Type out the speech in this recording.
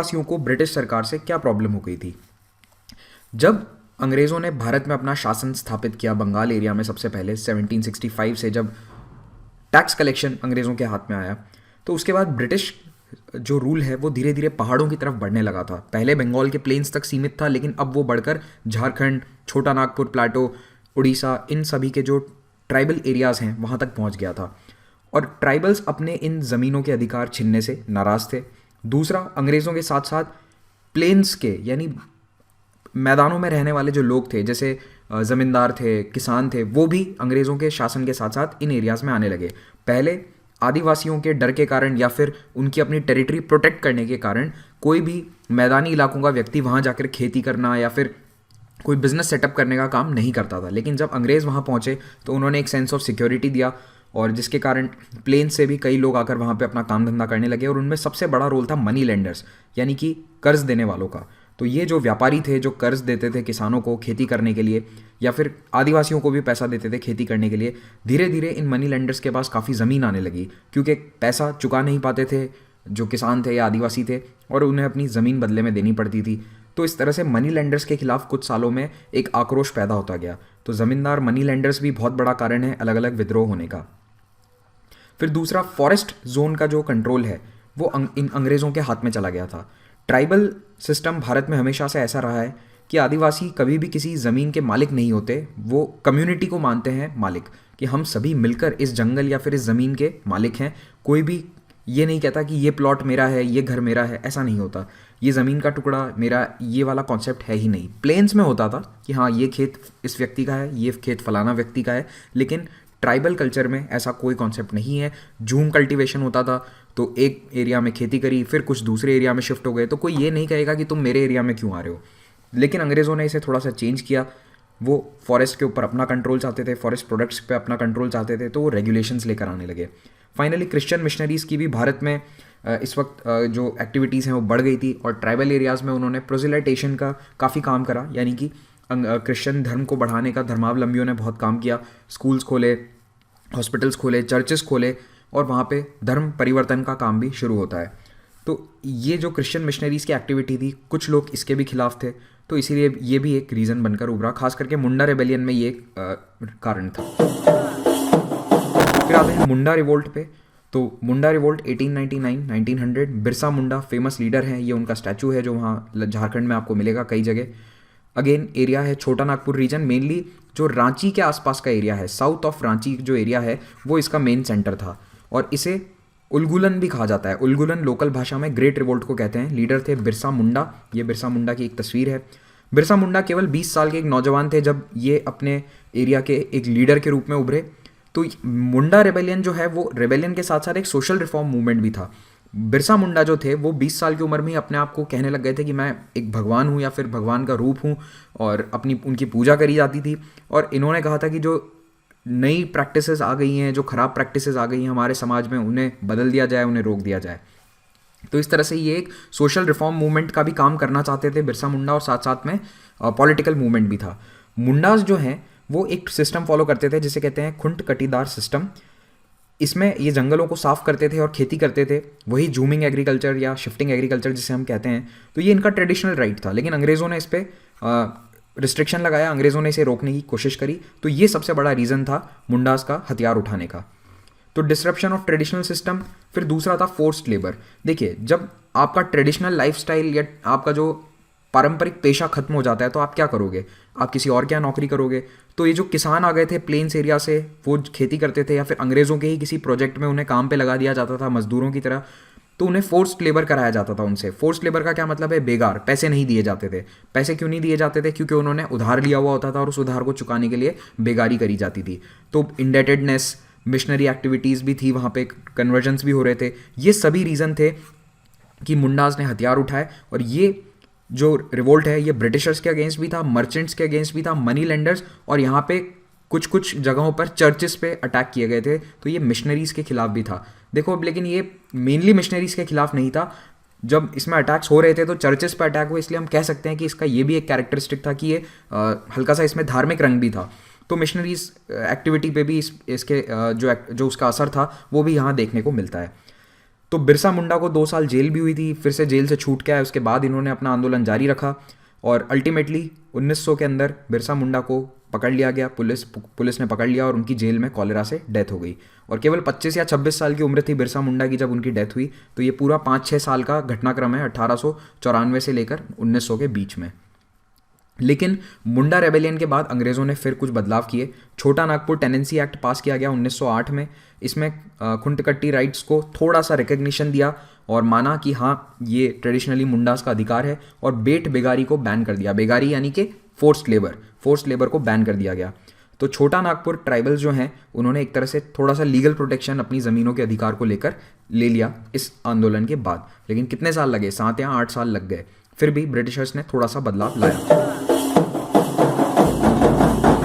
आदिवासियों को ब्रिटिश सरकार से क्या प्रॉब्लम हो गई थी। जब अंग्रेज़ों ने भारत में अपना शासन स्थापित किया बंगाल एरिया में सबसे पहले 1765 से, जब टैक्स कलेक्शन अंग्रेज़ों के हाथ में आया, तो उसके बाद ब्रिटिश जो रूल है वो धीरे धीरे पहाड़ों की तरफ बढ़ने लगा था। पहले बंगाल के प्लेन्स तक सीमित था, लेकिन अब वो बढ़कर झारखंड, छोटा नागपुर प्लाटो, उड़ीसा, इन सभी के जो ट्राइबल एरियाज़ हैं वहाँ तक पहुँच गया था। और ट्राइबल्स अपने इन ज़मीनों के अधिकार छीनने से नाराज़ थे। दूसरा, अंग्रेज़ों के साथ साथ प्लेन्स के यानी मैदानों में रहने वाले जो लोग थे, जैसे ज़मींदार थे, किसान थे, वो भी अंग्रेज़ों के शासन के साथ साथ इन एरियाज़ में आने लगे। पहले आदिवासियों के डर के कारण या फिर उनकी अपनी टेरिटरी प्रोटेक्ट करने के कारण कोई भी मैदानी इलाकों का व्यक्ति वहाँ जाकर खेती करना या फिर कोई बिजनेस सेटअप करने का काम नहीं करता था। लेकिन जब अंग्रेज़ वहाँ पहुँचे तो उन्होंने एक सेंस ऑफ सिक्योरिटी दिया, और जिसके कारण प्लेन से भी कई लोग आकर वहाँ पे अपना काम धंधा करने लगे। और उनमें सबसे बड़ा रोल था मनी लेंडर्स, यानी कि कर्ज देने वालों का। तो ये जो व्यापारी थे जो कर्ज देते थे किसानों को खेती करने के लिए, या फिर आदिवासियों को भी पैसा देते थे खेती करने के लिए, धीरे धीरे इन मनी लेंडर्स के पास काफ़ी ज़मीन आने लगी, क्योंकि पैसा चुका नहीं पाते थे जो किसान थे या आदिवासी थे, और उन्हें अपनी ज़मीन बदले में देनी पड़ती थी। तो इस तरह से मनी लेंडर्स के खिलाफ कुछ सालों में एक आक्रोश पैदा होता गया। तो ज़मींदार मनी लेंडर्स भी बहुत बड़ा कारण है अलग अलग विद्रोह होने का। फिर दूसरा, फॉरेस्ट जोन का जो कंट्रोल है वो इन अंग्रेज़ों के हाथ में चला गया था। ट्राइबल सिस्टम भारत में हमेशा से ऐसा रहा है कि आदिवासी कभी भी किसी ज़मीन के मालिक नहीं होते, वो कम्युनिटी को मानते हैं मालिक, कि हम सभी मिलकर इस जंगल या फिर इस ज़मीन के मालिक हैं। कोई भी ये नहीं कहता कि ये प्लॉट मेरा है, ये घर मेरा है, ऐसा नहीं होता। ये ज़मीन का टुकड़ा मेरा, ये वाला कॉन्सेप्ट है ही नहीं। प्लेन्स में होता था कि हाँ ये खेत इस व्यक्ति का है, ये खेत फलाना व्यक्ति का है, लेकिन ट्राइबल कल्चर में ऐसा कोई कॉन्सेप्ट नहीं है। झूम कल्टीवेशन होता था, तो एक एरिया में खेती करी, फिर कुछ दूसरे एरिया में शिफ्ट हो गए, तो कोई ये नहीं कहेगा कि तुम मेरे एरिया में क्यों आ रहे हो। लेकिन अंग्रेज़ों ने इसे थोड़ा सा चेंज किया। वो फॉरेस्ट के ऊपर अपना कंट्रोल चाहते थे, फॉरेस्ट प्रोडक्ट्स पे अपना कंट्रोल चाहते थे, तो वो रेगुलेशंस लेकर आने लगे। फाइनली क्रिश्चियन मिशनरीज़ की भी भारत में इस वक्त जो एक्टिविटीज़ हैं वो बढ़ गई थी, और ट्राइबल एरियाज़ में उन्होंने प्रोजिलाइटेशन का काफ़ी काम करा, यानी कि क्रिश्चियन धर्म को बढ़ाने का धर्मावलंबियों ने बहुत काम किया। स्कूल्स खोले, हॉस्पिटल्स खोले, चर्चेस खोले, और वहाँ पे धर्म परिवर्तन का काम भी शुरू होता है। तो ये जो क्रिश्चियन मिशनरीज़ की एक्टिविटी थी, कुछ लोग इसके भी खिलाफ थे, तो इसीलिए ये भी एक रीज़न बनकर उभरा। खास करके मुंडा रेबेलियन में ये कारण था। फिर आते हैं मुंडा रिवोल्ट पे। तो मुंडा revolt 1899-1900, Birsa Munda famous leader हैं, ये उनका स्टैचू है जो वहाँ झारखंड में आपको मिलेगा कई जगह। अगेन एरिया है छोटा नागपुर रीजन, मेनली जो रांची के आसपास का एरिया है, साउथ ऑफ रांची जो एरिया है वो इसका मेन सेंटर था, और इसे उलगुलन भी कहा जाता है। उलगुलन लोकल भाषा में ग्रेट रिवोल्ट को कहते हैं। लीडर थे बिरसा मुंडा। ये बिरसा मुंडा की एक तस्वीर है। बिरसा मुंडा केवल 20 साल के एक नौजवान थे जब ये अपने एरिया के एक लीडर के रूप में उभरे। तो मुंडा रेबेलियन जो है वो रेबेलियन के साथ साथ एक सोशल रिफॉर्म मूवमेंट भी था। बिरसा मुंडा जो थे वो 20 साल की उम्र में ही अपने आप को कहने लग गए थे कि मैं एक भगवान हूँ या फिर भगवान का रूप हूँ, और अपनी उनकी पूजा करी जाती थी। और इन्होंने कहा था कि जो नई प्रैक्टिसेस आ गई हैं, जो ख़राब प्रैक्टिसेस आ गई हैं हमारे समाज में, उन्हें बदल दिया जाए, उन्हें रोक दिया जाए। तो इस तरह से ये एक सोशल रिफॉर्म मूवमेंट का भी काम करना चाहते थे बिरसा मुंडा, और साथ साथ में पॉलिटिकल मूवमेंट भी था। मुंडास जो हैं वो एक सिस्टम फॉलो करते थे जिसे कहते हैं खुंट कटीदार सिस्टम। इसमें ये जंगलों को साफ करते थे और खेती करते थे, वही जूमिंग एग्रीकल्चर या शिफ्टिंग एग्रीकल्चर जिसे हम कहते हैं। तो ये इनका ट्रेडिशनल राइट था, लेकिन अंग्रेज़ों ने इस पर रिस्ट्रिक्शन लगाया, अंग्रेज़ों ने इसे रोकने की कोशिश करी। तो ये सबसे बड़ा रीज़न था मुंडास का हथियार उठाने का। तो डिसरप्शन ऑफ ट्रेडिशनल सिस्टम। फिर दूसरा था फोर्स्ड लेबर। देखिए, जब आपका ट्रेडिशनल लाइफस्टाइल या आपका जो पारंपरिक पेशा खत्म हो जाता है तो आप क्या करोगे, आप किसी और क्या नौकरी करोगे। तो ये जो किसान आ गए थे प्लेन्स एरिया से, वो खेती करते थे या फिर अंग्रेज़ों के ही किसी प्रोजेक्ट में उन्हें काम पे लगा दिया जाता था मजदूरों की तरह, तो उन्हें फोर्स्ड लेबर कराया जाता था उनसे। फोर्स्ड लेबर का क्या मतलब है, बेगार, पैसे नहीं दिए जाते थे। पैसे क्यों नहीं दिए जाते थे, क्योंकि उन्होंने उधार लिया हुआ होता था और उस उधार को चुकाने के लिए बेगारी करी जाती थी। तो इंडेटेडनेस, मिशनरी एक्टिविटीज़ भी थी वहाँ पे, कन्वर्जन्स भी हो रहे थे। ये सभी रीज़न थे कि मुंडास ने हथियार उठाए। और ये जो रिवोल्ट है ये ब्रिटिशर्स के अगेंस्ट भी था, मर्चेंट्स के अगेंस्ट भी था, मनी लेंडर्स, और यहाँ पे कुछ कुछ जगहों पर चर्चेस पे अटैक किए गए थे। तो ये मिशनरीज़ के खिलाफ भी था। देखो, लेकिन ये मेनली मिशनरीज़ के खिलाफ नहीं था। जब इसमें अटैक्स हो रहे थे तो चर्चेस पर अटैक हुए, इसलिए हम कह सकते हैं कि इसका ये भी एक कैरेक्टरिस्टिक था कि ये हल्का सा इसमें धार्मिक रंग भी था। तो मिशनरीज एक्टिविटी पे भी इसके जो उसका असर था वो भी यहाँ देखने को मिलता है। तो बिरसा मुंडा को 2 साल जेल भी हुई थी, फिर से जेल से छूट के आए, उसके बाद इन्होंने अपना आंदोलन जारी रखा और अल्टीमेटली 1900 के अंदर बिरसा मुंडा को पकड़ लिया गया, पुलिस ने पकड़ लिया और उनकी जेल में कॉलेरा से डेथ हो गई। और केवल 25 या 26 साल की उम्र थी बिरसा मुंडा की जब उनकी डेथ हुई। तो ये पूरा 5-6 साल का घटनाक्रम है 1894 से लेकर 1900 के बीच में। लेकिन मुंडा रेबेलियन के बाद अंग्रेज़ों ने फिर कुछ बदलाव किए। छोटा नागपुर टेनेंसी एक्ट पास किया गया 1908 में। इसमें खुंटकट्टी राइट्स को थोड़ा सा रिकग्निशन दिया और माना कि हाँ ये ट्रेडिशनली मुंडास का अधिकार है, और बेट बेगारी को बैन कर दिया। बेगारी यानी कि फोर्स्ड लेबर को बैन कर दिया गया। तो छोटा नागपुर ट्राइबल्स जो हैं उन्होंने एक तरह से थोड़ा सा लीगल प्रोटेक्शन अपनी ज़मीनों के अधिकार को लेकर ले लिया इस आंदोलन के बाद। लेकिन कितने साल लगे, 7 या 8 साल लग गए, फिर भी ब्रिटिशर्स ने थोड़ा सा बदलाव लाया।